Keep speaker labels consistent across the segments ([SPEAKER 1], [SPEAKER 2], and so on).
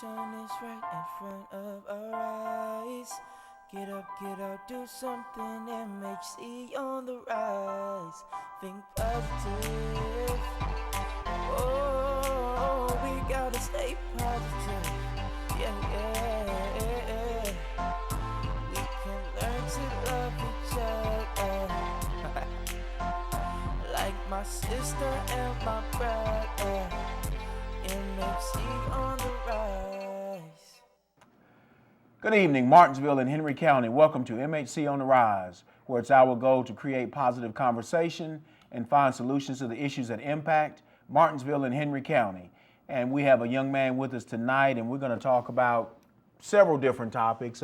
[SPEAKER 1] Sun is right in front of our eyes. Get up, do something. MHC on the rise. Think positive. Oh, we gotta stay positive. Yeah, yeah. We can learn to love each other. Like my sister and my brother. MHC on the rise.
[SPEAKER 2] Good evening, Martinsville and Henry County. Welcome to MHC on the Rise, where it's our goal to create positive conversation and find solutions to the issues that impact Martinsville and Henry County. And we have a young man with us tonight, and we're going to talk about several different topics,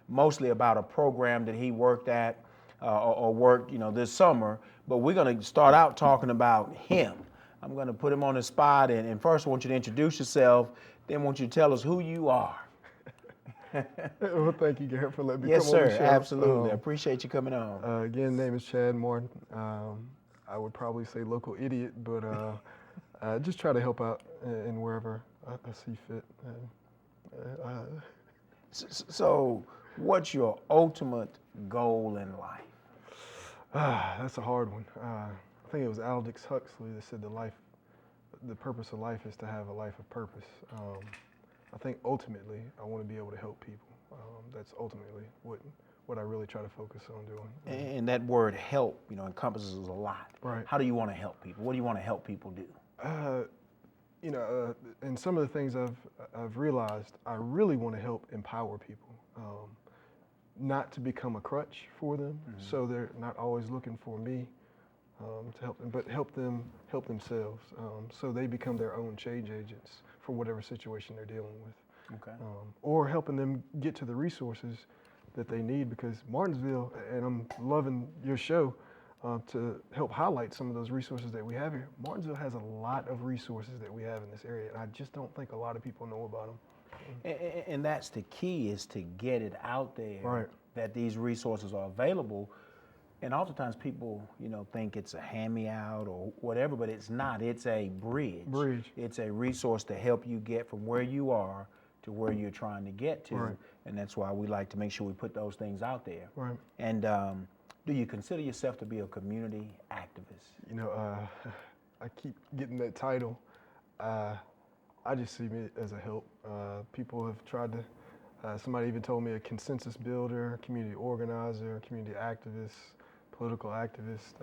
[SPEAKER 2] mostly about a program that he worked at or worked, this summer. But we're going to start out talking about him. I'm going to put him on the spot, and first I want you to introduce yourself, then I want you to tell us who you are.
[SPEAKER 3] Well, thank you, Garrett, for letting me
[SPEAKER 2] Yes,
[SPEAKER 3] come on the
[SPEAKER 2] sir.
[SPEAKER 3] show.
[SPEAKER 2] Absolutely. I appreciate you coming on.
[SPEAKER 3] Again, name is Chad Morton. I would probably say local idiot, but just try to help out in wherever I see fit.
[SPEAKER 2] So, what's your ultimate goal in life?
[SPEAKER 3] That's a hard one. I think it was Aldous Huxley that said the purpose of life is to have a life of purpose. I think ultimately I want to be able to help people. That's ultimately what I really try to focus on doing.
[SPEAKER 2] And that word help, encompasses a lot.
[SPEAKER 3] Right.
[SPEAKER 2] How do you want to help people? What do you want to help people do?
[SPEAKER 3] And some of the things I've realized, I really want to help empower people, not to become a crutch for them, so they're not always looking for me to help them, but help themselves, so they become their own change agents for whatever situation they're dealing with.
[SPEAKER 2] Okay.
[SPEAKER 3] Or helping them get to the resources that they need, because Martinsville, and I'm loving your show to help highlight some of those resources that we have here. Martinsville has a lot of resources that we have in this area, and I just don't think a lot of people know about them.
[SPEAKER 2] And that's the key, is to get it out there,
[SPEAKER 3] Right.
[SPEAKER 2] that these resources are available. And oftentimes people, think it's a hand-me-out or whatever, but it's not. It's a bridge. It's a resource to help you get from where you are to where you're trying to get to.
[SPEAKER 3] Right.
[SPEAKER 2] And that's why we like to make sure we put those things out there.
[SPEAKER 3] Right.
[SPEAKER 2] And do you consider yourself to be a community activist?
[SPEAKER 3] I keep getting that title. I just see me as a help. People have tried to, somebody even told me a consensus builder, community organizer, community activist, political activist.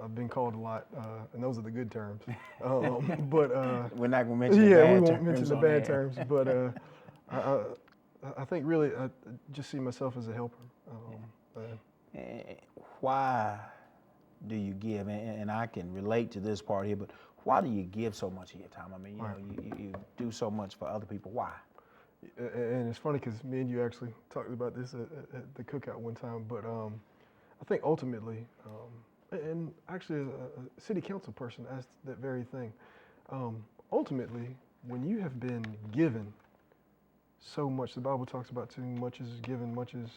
[SPEAKER 3] I've been called a lot, and those are the good terms. But
[SPEAKER 2] we're not going to mention the
[SPEAKER 3] yeah,
[SPEAKER 2] bad
[SPEAKER 3] we won't
[SPEAKER 2] terms
[SPEAKER 3] mention the
[SPEAKER 2] on
[SPEAKER 3] bad
[SPEAKER 2] air.
[SPEAKER 3] terms. But I think really I just see myself as a helper.
[SPEAKER 2] Why do you give? And I can relate to this part here, but why do you give so much of your time? I mean, you do so much for other people. Why?
[SPEAKER 3] And it's funny because me and you actually talked about this at the cookout one time. But I think ultimately, and actually a city council person asked that very thing. Ultimately, when you have been given so much, the Bible talks about too much is given, much is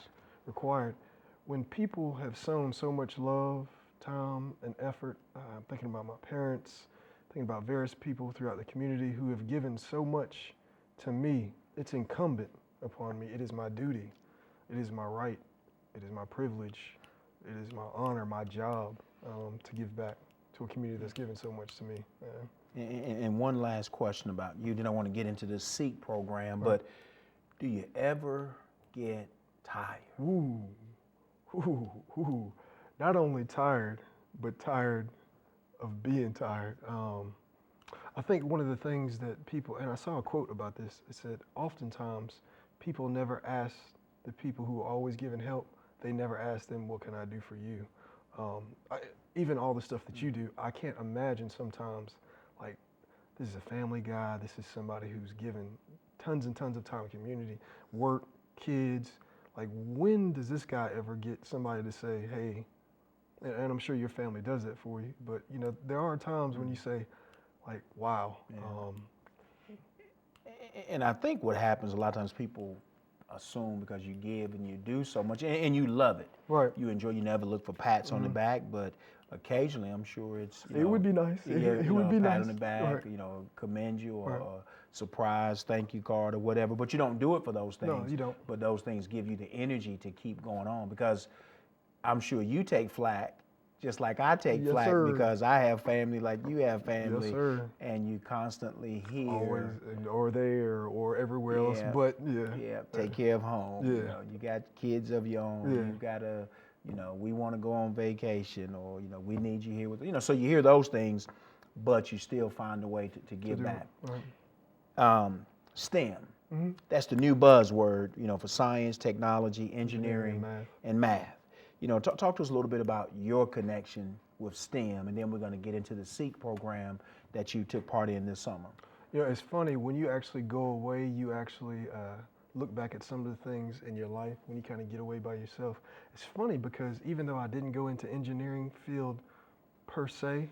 [SPEAKER 3] required. When people have sown so much love, time, and effort, I'm thinking about my parents, thinking about various people throughout the community who have given so much to me, it's incumbent upon me. It is my duty. It is my right. It is my privilege. It is my honor, my job to give back to a community that's given so much to me.
[SPEAKER 2] And one last question about you. Then I want to get into this SEEK program, but do you ever get tired?
[SPEAKER 3] Ooh. Not only tired, but tired of being tired. I think one of the things that people, and I saw a quote about this, it said, oftentimes people never ask the people who are always giving help, they never ask them, what can I do for you? Even all the stuff that you do, I can't imagine sometimes, like, this is a family guy, this is somebody who's given tons and tons of time in community, work, kids. Like, when does this guy ever get somebody to say, hey, and I'm sure your family does that for you, but there are times when you say, like, wow.
[SPEAKER 2] And I think what happens a lot of times, people assume because you give and you do so much and you love it.
[SPEAKER 3] Right.
[SPEAKER 2] You enjoy. You never look for pats on the back, but occasionally, I'm sure it's.
[SPEAKER 3] It would be nice. It would be
[SPEAKER 2] a pat
[SPEAKER 3] nice.
[SPEAKER 2] on the back.
[SPEAKER 3] Right.
[SPEAKER 2] Commend you or
[SPEAKER 3] Right.
[SPEAKER 2] a surprise thank you card or whatever. But you don't do it for those things.
[SPEAKER 3] No, you don't.
[SPEAKER 2] But those things give you the energy to keep going on because I'm sure you take flack. Just like I take
[SPEAKER 3] Yes,
[SPEAKER 2] flack
[SPEAKER 3] sir.
[SPEAKER 2] because I have family like you have family,
[SPEAKER 3] Yes, sir.
[SPEAKER 2] and you constantly hear
[SPEAKER 3] Always, or there, or everywhere else.
[SPEAKER 2] Yeah.
[SPEAKER 3] But yeah.
[SPEAKER 2] yeah, take care of home.
[SPEAKER 3] Yeah.
[SPEAKER 2] You got kids of your own.
[SPEAKER 3] Yeah.
[SPEAKER 2] You gotta, we want to go on vacation, or we need you here with, so you hear those things, but you still find a way to give
[SPEAKER 3] do it.
[SPEAKER 2] back.
[SPEAKER 3] Right.
[SPEAKER 2] STEM,
[SPEAKER 3] Mm-hmm.
[SPEAKER 2] that's the new buzzword, for science, technology, engineering,
[SPEAKER 3] Engineering
[SPEAKER 2] and math. Talk to us a little bit about your connection with STEM, and then we're going to get into the SEEK program that you took part in this summer.
[SPEAKER 3] It's funny when you actually go away, you actually look back at some of the things in your life when you kind of get away by yourself. It's funny because even though I didn't go into engineering field per se,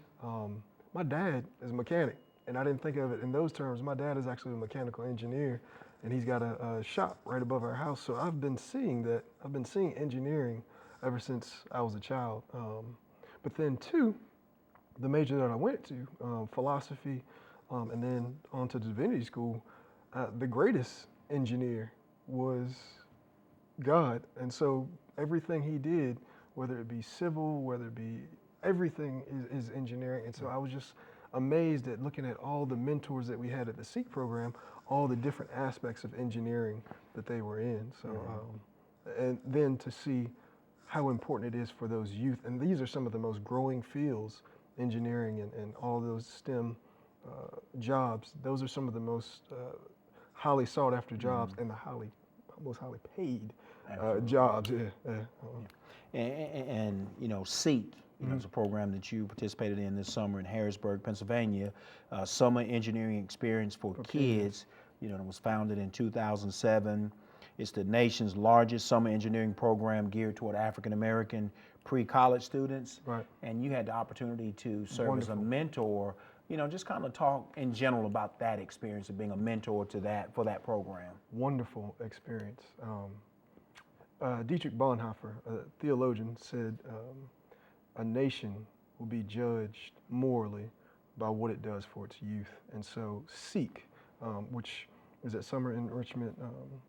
[SPEAKER 3] my dad is a mechanic, and I didn't think of it in those terms. My dad is actually a mechanical engineer, and he's got a shop right above our house. So I've been seeing that. I've been seeing engineering ever since I was a child. But then too, the major that I went to, philosophy, and then on to divinity school, the greatest engineer was God. And so everything he did, whether it be civil, whether it be everything is engineering. And so I was just amazed at looking at all the mentors that we had at the SEEK program, all the different aspects of engineering that they were in. So, and then to see how important it is for those youth. And these are some of the most growing fields, engineering and all those STEM jobs. Those are some of the most highly sought after jobs and the most highly paid jobs.
[SPEAKER 2] And SEEK, it's a program that you participated in this summer in Harrisburg, Pennsylvania, summer engineering experience for kids. It was founded in 2007. It's the nation's largest summer engineering program geared toward African American pre-college students.
[SPEAKER 3] Right.
[SPEAKER 2] And you had the opportunity to serve
[SPEAKER 3] Wonderful.
[SPEAKER 2] as a mentor. Just kind of talk in general about that experience of being a mentor to for that program.
[SPEAKER 3] Wonderful experience. Dietrich Bonhoeffer, a theologian, said a nation will be judged morally by what it does for its youth. And so SEEK, which is that summer enrichment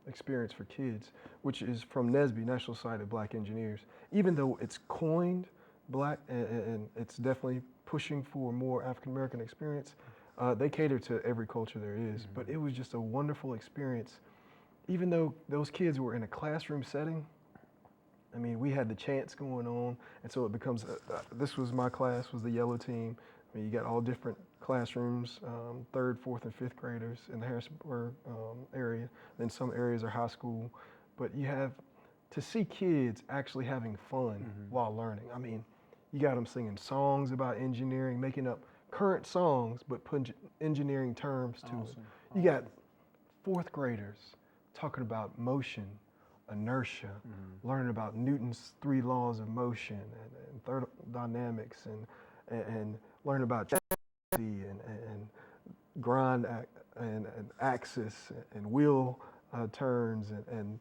[SPEAKER 3] experience for kids, which is from NSBE, National Society of Black Engineers. Even though it's coined black and it's definitely pushing for more African American experience, they cater to every culture there is. But it was just a wonderful experience. Even though those kids were in a classroom setting, I mean, we had the chants going on, and so it becomes, this was my class, was the yellow team. I mean, you got all different classrooms, 3rd, 4th, and 5th graders in the Harrisburg area. Then some areas are high school. But you have to see kids actually having fun while learning. I mean, you got them singing songs about engineering, making up current songs, but putting engineering terms to it. You got 4th graders talking about motion, inertia, learning about Newton's 3 laws of motion and thermodynamics and learning about and grind and axis and wheel turns and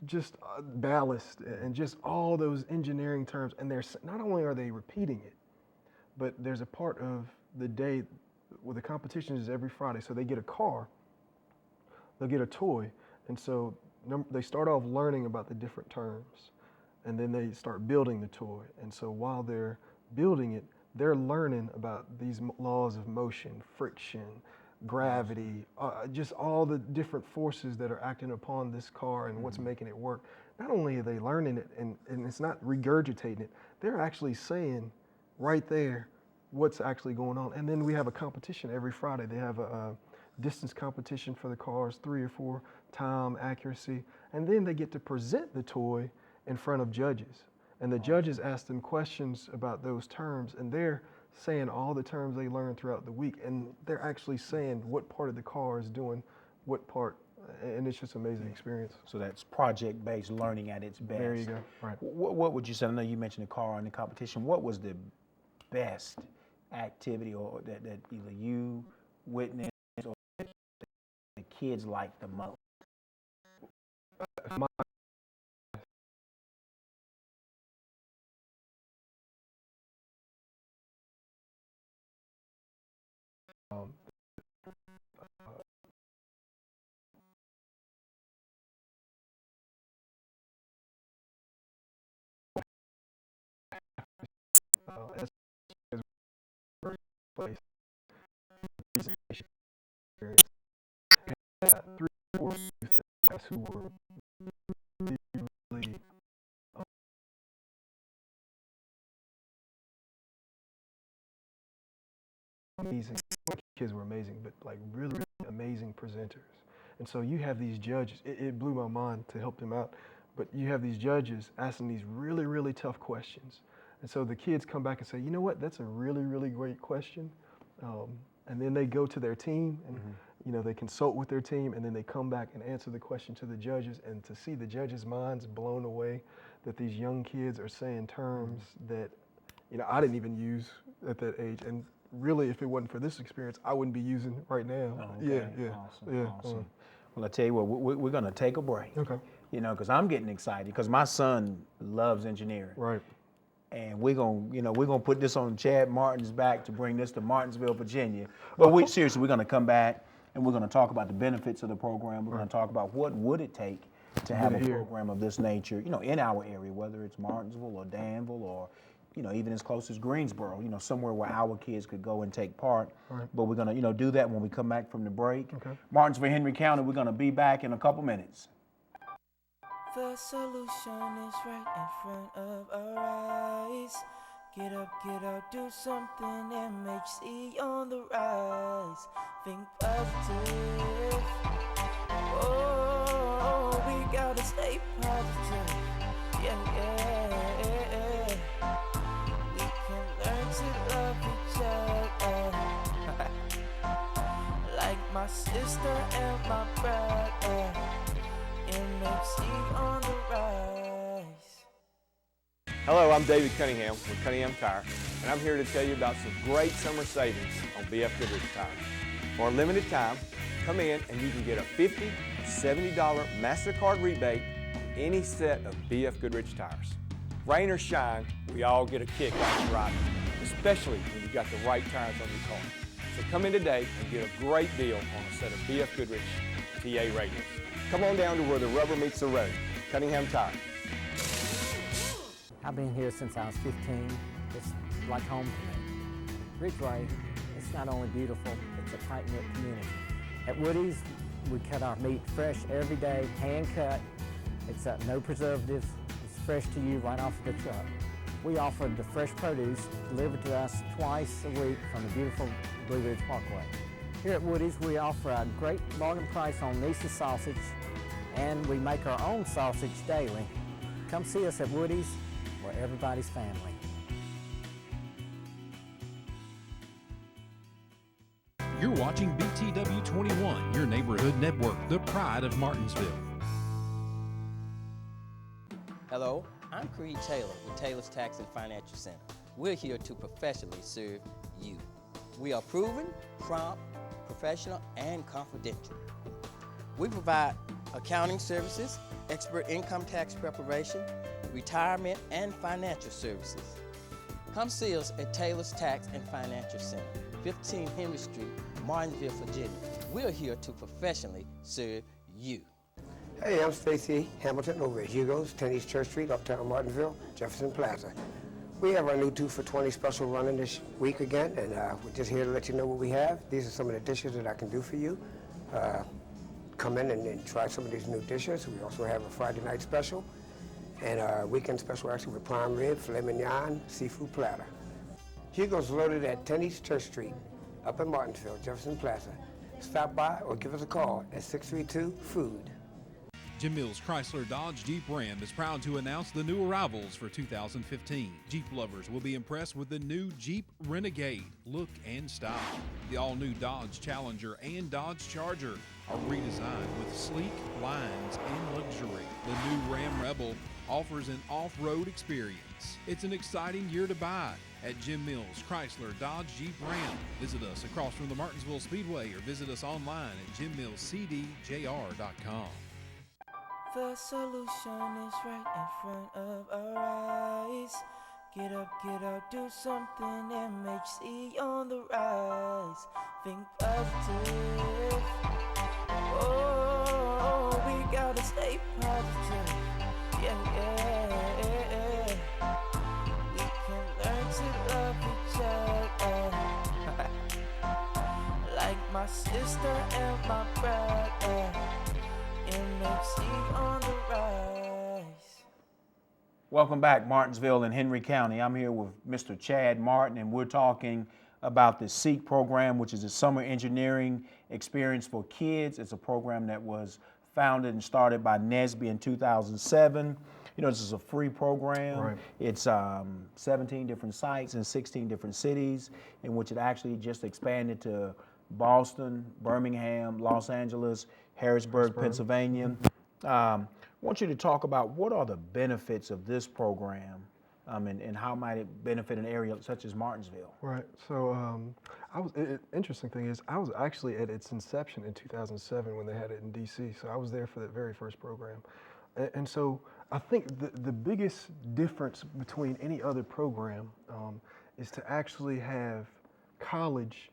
[SPEAKER 3] just ballast and just all those engineering terms. And there's not only are they repeating it, but there's a part of the day where the competition is every Friday. So they get a car, they'll get a toy, and so they start off learning about the different terms, and then they start building the toy. And so while they're building it, they're learning about these laws of motion, friction, gravity, just all the different forces that are acting upon this car and what's making it work. Not only are they learning it and it's not regurgitating it, they're actually saying right there what's actually going on. And then we have a competition every Friday. They have a distance competition for the cars, 3 or 4, time, accuracy, and then they get to present the toy in front of judges. And the judges ask them questions about those terms, and they're saying all the terms they learned throughout the week, and they're actually saying what part of the car is doing what part, and it's just an amazing experience.
[SPEAKER 2] So that's project-based learning at its best.
[SPEAKER 3] There you go, right.
[SPEAKER 2] What would you say, I know you mentioned the car and the competition, what was the best activity or that either you witnessed or the kids liked the most?
[SPEAKER 3] my um, as first place experience, three or four youth who were really amazing. Kids were amazing, but like really, really amazing presenters. And so you have these judges. It blew my mind to help them out. But you have these judges asking these really, really tough questions. And so the kids come back and say, you know what, that's a really, really great question. And then they go to their team and you know, they consult with their team, and then they come back and answer the question to the judges, and to see the judges' minds blown away that these young kids are saying terms that, you know, I didn't even use at that age. And really, if it wasn't for this experience, I wouldn't be using right now.
[SPEAKER 2] Oh, okay. Awesome. Well, I tell you what, we're going to take a break.
[SPEAKER 3] Okay.
[SPEAKER 2] You know, because I'm getting excited because my son loves engineering.
[SPEAKER 3] Right.
[SPEAKER 2] And we're gonna put this on Chad Martin's back to bring this to Martinsville, Virginia. But seriously, we're gonna come back and we're gonna talk about the benefits of the program. We're gonna talk about what would it take to have a program of this nature, you know, in our area, whether it's Martinsville or Danville or, you know, even as close as Greensboro, you know, somewhere where our kids could go and take part.
[SPEAKER 3] Right.
[SPEAKER 2] But we're gonna, you know, do that when we come back from the break.
[SPEAKER 3] Okay.
[SPEAKER 2] Martinsville, Henry County, we're gonna be back in a couple minutes.
[SPEAKER 1] The solution is right in front of our eyes. Get up, do something. MHC on the rise. Think positive. Oh, we gotta stay positive. Yeah. We can learn to love each other. Like my sister and my brother. MHC on the rise.
[SPEAKER 4] Hello, I'm David Cunningham with Cunningham Tire, and I'm here to tell you about some great summer savings on BF Goodrich tires. For a limited time, come in and you can get a $50 or $70 MasterCard rebate on any set of BF Goodrich tires. Rain or shine, we all get a kick out of riding, especially when you got the right tires on your car. So come in today and get a great deal on a set of BF Goodrich TA radials. Come on down to where the rubber meets the road. Cunningham Tire.
[SPEAKER 5] I've been here since I was 15. It's like home to me. Ridgeway, it's not only beautiful, it's a tight-knit community. At Woody's, we cut our meat fresh every day, hand-cut. It's no preservatives. It's fresh to you right off the truck. We offer the fresh produce delivered to us twice a week from the beautiful Blue Ridge Parkway. Here at Woody's, we offer a great bargain price on Nice's sausage, and we make our own sausage daily. Come see us at Woody's, where everybody's family.
[SPEAKER 6] You're watching BTW 21, your neighborhood network, the pride of Martinsville.
[SPEAKER 7] Hello, I'm Creed Taylor with Taylor's Tax and Financial Center. We're here to professionally serve you. We are proven, prompt, professional, and confidential. We provide accounting services, expert income tax preparation, retirement, and financial services. Come see us at Taylor's Tax and Financial Center, 15 Henry Street, Martinsville, Virginia. We're here to professionally serve you.
[SPEAKER 8] Hey, I'm Stacy Hamilton over at Hugo's, 10 East Church Street, Uptown Martinsville, Jefferson Plaza. We have our new 2 for $20 special running this week again, and we're just here to let you know what we have. These are some of the dishes that I can do for you. Come in and try some of these new dishes. We also have a Friday night special and a weekend special actually with prime rib, filet mignon, seafood platter. Hugo's located at 10 East Church Street, up in Martinsville, Jefferson Plaza. Stop by or give us a call at 632-FOOD.
[SPEAKER 6] Jim Mills Chrysler Dodge Jeep Ram is proud to announce the new arrivals for 2015. Jeep lovers will be impressed with the new Jeep Renegade look and style. The all-new Dodge Challenger and Dodge Charger are redesigned with sleek lines and luxury. The new Ram Rebel offers an off-road experience. It's an exciting year to buy at Jim Mills Chrysler Dodge Jeep Ram. Visit us across from the Martinsville Speedway or visit us online at jimmillscdjr.com.
[SPEAKER 1] The solution is right in front of our eyes. Get up, do something. MHC on the rise. Think positive. Oh, we gotta stay positive. Yeah. We can learn to love each other. Like my sister and my brother. MHC on the rise.
[SPEAKER 2] Welcome back, Martinsville and Henry County. I'm here with Mr. Chad Martin, and we're talking about the SEEK program, which is a summer engineering experience for kids. It's a program that was founded and started by NSBE in 2007. You know, this is a free program.
[SPEAKER 3] Right.
[SPEAKER 2] It's 17 different sites in 16 different cities, in which it actually just expanded to Boston, Birmingham, Los Angeles, Harrisburg, Pennsylvania. I want you to talk about what are the benefits of this program, and how might it benefit an area such as Martinsville?
[SPEAKER 3] Right. So interesting thing is, I was actually at its inception in 2007 when they had it in DC. So I was there for that very first program. And so I think the biggest difference between any other program is to actually have college-age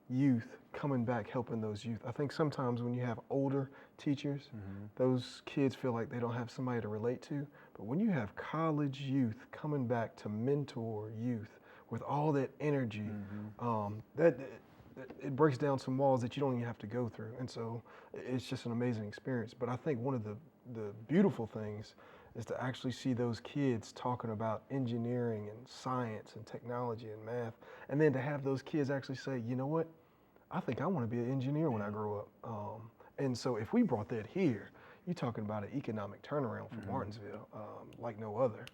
[SPEAKER 3] youth coming back helping those youth. I think sometimes when you have older teachers, those kids feel like they don't have somebody to relate to. But when you have college youth coming back to mentor youth with all that energy, that it breaks down some walls that you don't even have to go through. And so it's just an amazing experience. But I think one of the beautiful things is to actually see those kids talking about engineering and science and technology and math, and then to have those kids actually say, you know what, I think I want to be an engineer when I grow up. And so if we brought that here, you're talking about an economic turnaround for Martinsville like no other.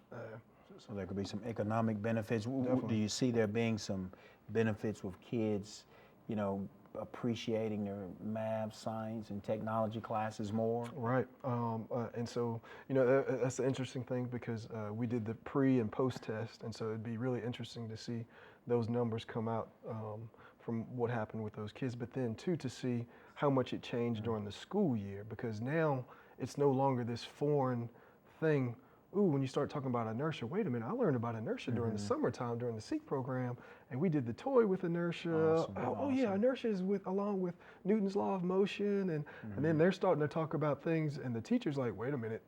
[SPEAKER 2] So there could be some economic benefits.
[SPEAKER 3] Definitely.
[SPEAKER 2] Do you see there being some benefits with kids, you know, appreciating their math, science, and technology classes more?
[SPEAKER 3] Right. And so, you know, that's the interesting thing, because we did the pre and post test, and so it'd be really interesting to see those numbers come out from what happened with those kids, but then too to see how much it changed during the school year, because now it's no longer this foreign thing. Ooh, when you start talking about inertia, wait a minute, I learned about inertia during the summertime during the SEEK program, and we did the toy with inertia. Oh yeah, inertia is along with Newton's law of motion, and then they're starting to talk about things, and the teacher's like, wait a minute,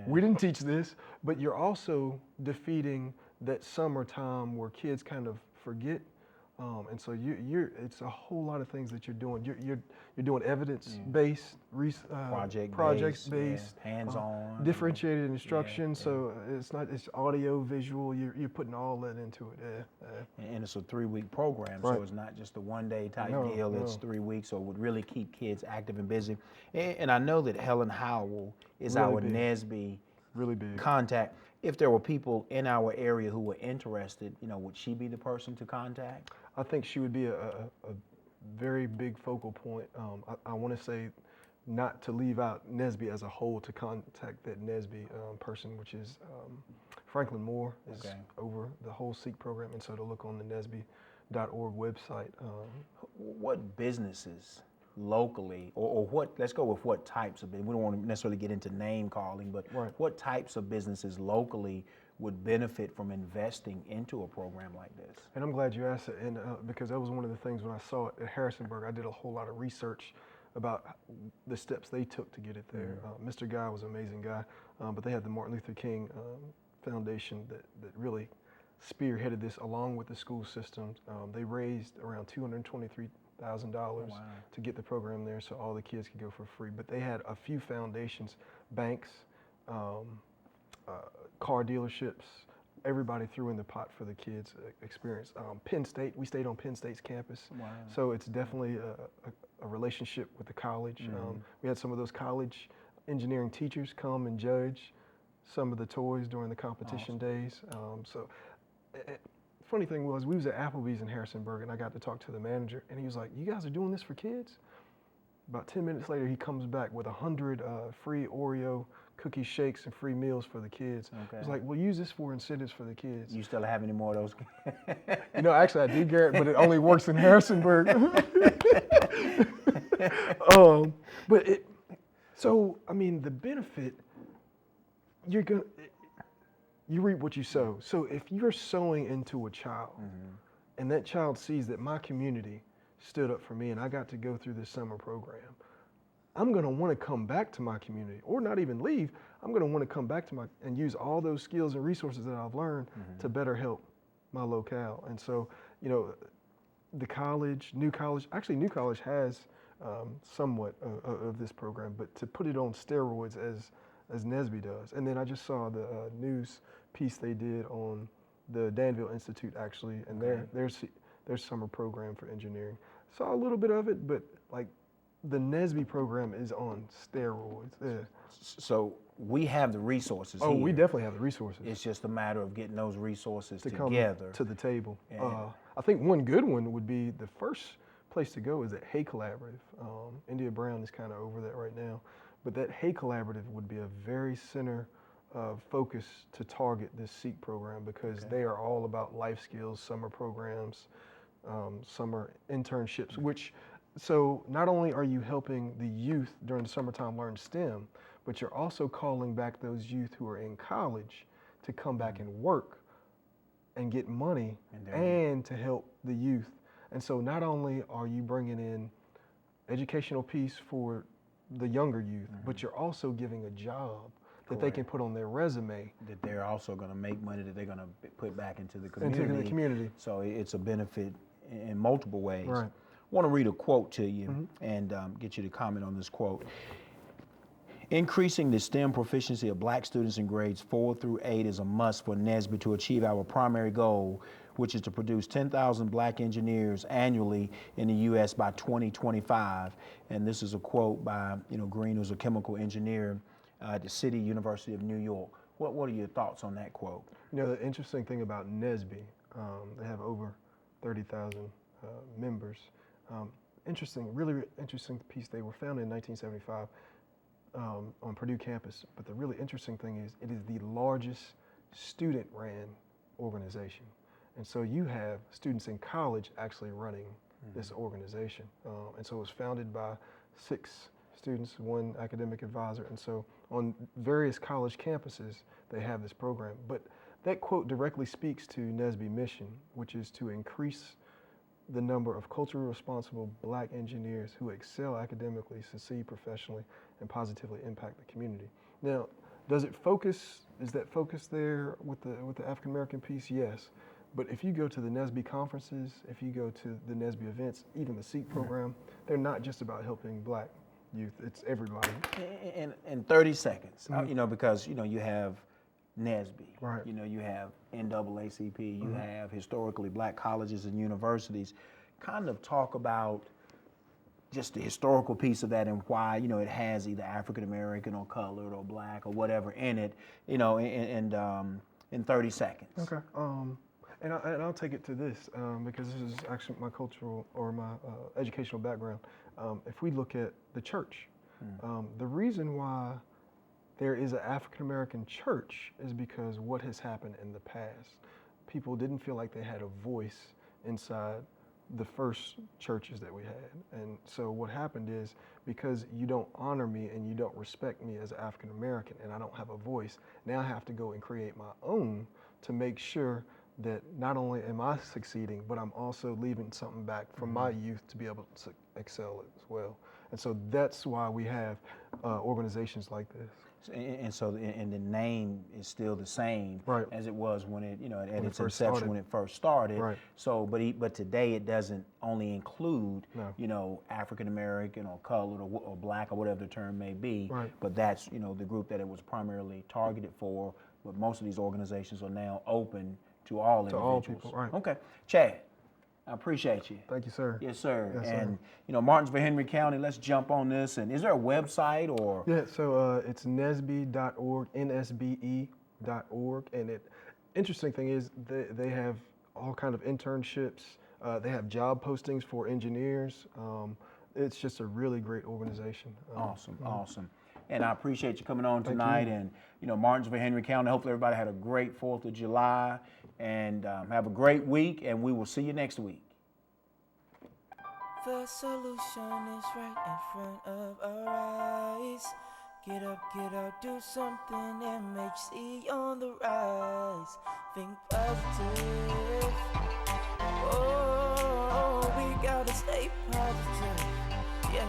[SPEAKER 3] we didn't teach this, but you're also defeating that summertime where kids kind of forget. And so it's a whole lot of things that you're doing. You're doing evidence-based, project-based,
[SPEAKER 2] hands-on,
[SPEAKER 3] differentiated instruction. So it's audio, visual. You're putting all that into it.
[SPEAKER 2] And it's a 3-week program, so it's not just a one-day type deal. It's 3 weeks, so it would really keep kids active and busy. And I know that Helen Howell is
[SPEAKER 3] Really
[SPEAKER 2] our
[SPEAKER 3] big.
[SPEAKER 2] NSBE
[SPEAKER 3] Really big.
[SPEAKER 2] contact. If there were people in our area who were interested, you know, would she be the person to contact?
[SPEAKER 3] I think she would be a very big focal point. I want to say not to leave out NSBE as a whole, to contact that NSBE person, which is Franklin Moore, is over the whole SEEK program, and so to look on the NSBE.org website.
[SPEAKER 2] What businesses locally, or what, let's go with what types of business, we don't want to necessarily get into name calling, but what types of businesses locally would benefit from investing into a program like this?
[SPEAKER 3] And I'm glad you asked it, and because that was one of the things when I saw it at Harrisonburg, I did a whole lot of research about the steps they took to get it there. Mr. Guy was an amazing guy, but they had the Martin Luther King Foundation that really spearheaded this along with the school systems. They raised around $223,000 to get the program there, so all the kids could go for free. But they had a few foundations, banks, car dealerships, everybody threw in the pot for the kids' experience. Penn State, we stayed on Penn State's campus, so it's definitely a relationship with the college. We had some of those college engineering teachers come and judge some of the toys during the competition days. Funny thing was, we was at Applebee's in Harrisonburg, and I got to talk to the manager, and he was like, you guys are doing this for kids? About 10 minutes later, he comes back with 100 free Oreo cookie shakes and free meals for the kids. He's like, well, use this for incentives for the kids.
[SPEAKER 2] You still have any more of those?
[SPEAKER 3] You know, actually I do, Garrett, but it only works in Harrisonburg. So, I mean, the benefit, you reap what you sow. So if you're sowing into a child and that child sees that my community stood up for me and I got to go through this summer program, I'm going to want to come back to my community, or not even leave. I'm going to want to come back to and use all those skills and resources that I've learned to better help my locale. And so, you know, the college, New College has somewhat of this program, but to put it on steroids as NSBE does. And then I just saw the news piece they did on the Danville Institute, actually, and their summer program for engineering. Saw a little bit of it, but like the NSBE program is on steroids. Yeah.
[SPEAKER 2] So we have the resources
[SPEAKER 3] Oh,
[SPEAKER 2] here.
[SPEAKER 3] we definitely have the resources.
[SPEAKER 2] It's just a matter of getting those resources
[SPEAKER 3] to
[SPEAKER 2] together.
[SPEAKER 3] come to the table.
[SPEAKER 2] Yeah.
[SPEAKER 3] I think one good one would be the first place to go is that Hay Collaborative. India Brown is kind of over that right now, but that Hay Collaborative would be a very center focus to target this SEEK program, because they are all about life skills, summer programs, summer internships, so not only are you helping the youth during the summertime learn STEM, but you're also calling back those youth who are in college to come back and work and get money and to help the youth. And so not only are you bringing in educational piece for the younger youth, but you're also giving a job that they can put on their resume.
[SPEAKER 2] That they're also going to make money that they're going to put back into the community. So it's a benefit in multiple ways.
[SPEAKER 3] Right.
[SPEAKER 2] I want to read a quote to you and get you to comment on this quote. Increasing the STEM proficiency of black students in grades 4 through 8 is a must for NSBE to achieve our primary goal, which is to produce 10,000 black engineers annually in the U.S. by 2025. And this is a quote by, Green, who's a chemical engineer at the City University of New York. What are your thoughts on that quote?
[SPEAKER 3] The interesting thing about NSBE, they have over 30,000 members. Really interesting piece. They were founded in 1975 on Purdue campus, but the really interesting thing is it is the largest student-ran organization. And so you have students in college actually running this organization. And so it was founded by 6 students, 1 academic advisor. And so on various college campuses, they have this program. But that quote directly speaks to NSBE mission, which is to increase the number of culturally responsible black engineers who excel academically, succeed professionally, and positively impact the community. Now, is that focus there with the African American piece? Yes. But if you go to the NSBE conferences, if you go to the NSBE events, even the SEEK program, they're not just about helping black youth, it's everybody.
[SPEAKER 2] In 30 seconds, because, you have NSBE,
[SPEAKER 3] right.
[SPEAKER 2] You have NAACP, you have historically black colleges and universities. Kind of talk about just the historical piece of that and why, it has either African American or colored or black or whatever in it, in 30 seconds.
[SPEAKER 3] Okay. And I'll take it to this because this is actually my cultural or my educational background. If we look at the church, the reason why there is an African American church is because what has happened in the past. People didn't feel like they had a voice inside the first churches that we had. And so what happened is, because you don't honor me and you don't respect me as African American and I don't have a voice, now I have to go and create my own to make sure that not only am I succeeding, but I'm also leaving something back for my youth to be able to excel as well. And so that's why we have organizations like this.
[SPEAKER 2] And the name is still the same as it was when it, at its inception when it first started.
[SPEAKER 3] Right.
[SPEAKER 2] So, but today it doesn't only include, African American or colored or black or whatever the term may be.
[SPEAKER 3] Right.
[SPEAKER 2] But that's, the group that it was primarily targeted for. But most of these organizations are now open to all individuals.
[SPEAKER 3] All people, right.
[SPEAKER 2] Okay, Chad, I appreciate you.
[SPEAKER 3] Thank you, sir.
[SPEAKER 2] Yes, sir.
[SPEAKER 3] Yes,
[SPEAKER 2] and, Martinsville, Henry County, let's jump on this. And is there a website or?
[SPEAKER 3] Yeah, so it's NSBE.org, NSBE.org. And interesting thing is they have all kind of internships. They have job postings for engineers. It's just a really great organization.
[SPEAKER 2] Awesome. And I appreciate you coming on tonight. And, Martinsville, Henry County, hopefully everybody had a great 4th of July. And have a great week, and we will see you next week.
[SPEAKER 1] The solution is right in front of our eyes. Get up, do something. MHC on the rise. Think positive. Oh, we gotta stay positive. Yeah.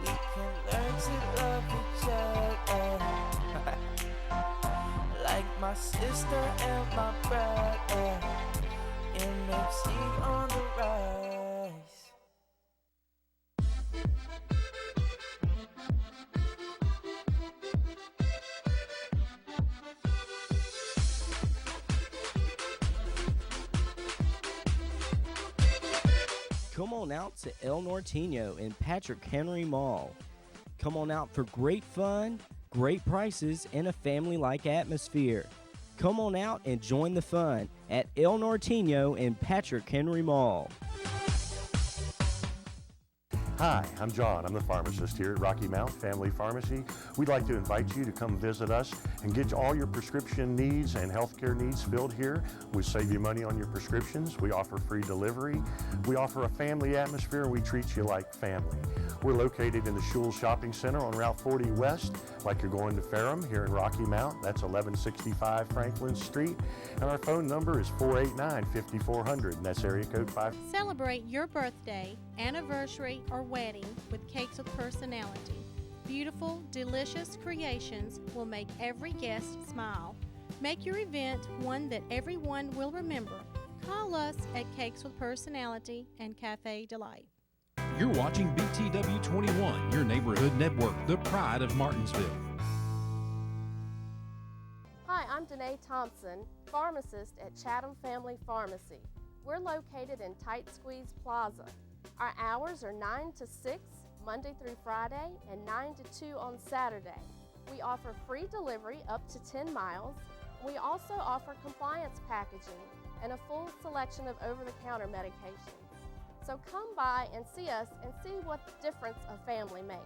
[SPEAKER 1] We can learn to love each other. Like my sister and my brother. MHC on the rise.
[SPEAKER 9] Come on out to El Norteño in Patrick Henry Mall. Come on out for great fun, great prices, and a family-like atmosphere. Come on out and join the fun at El Norteño in Patrick Henry Mall.
[SPEAKER 10] Hi, I'm John. I'm the pharmacist here at Rocky Mount Family Pharmacy. We'd like to invite you to come visit us and get all your prescription needs and healthcare needs filled here. We save you money on your prescriptions. We offer free delivery. We offer a family atmosphere, and we treat you like family. We're located in the Schulz Shopping Center on Route 40 West, like you're going to Ferrum here in Rocky Mount. That's 1165 Franklin Street. And our phone number is 489-5400, and that's area code 5.
[SPEAKER 11] Celebrate your birthday, anniversary, or wedding with Cakes with Personality. Beautiful, delicious creations will make every guest smile. Make your event one that everyone will remember. Call us at Cakes with Personality and Cafe Delight.
[SPEAKER 6] You're watching BTW 21, your neighborhood network, the pride of Martinsville.
[SPEAKER 12] Hi, I'm Danae Thompson, pharmacist at Chatham Family Pharmacy. We're located in Tight Squeeze Plaza. Our hours are 9 to 6, Monday through Friday, and 9 to 2 on Saturday. We offer free delivery up to 10 miles. We also offer compliance packaging and a full selection of over-the-counter medications. So come by and see us and see what difference a family makes.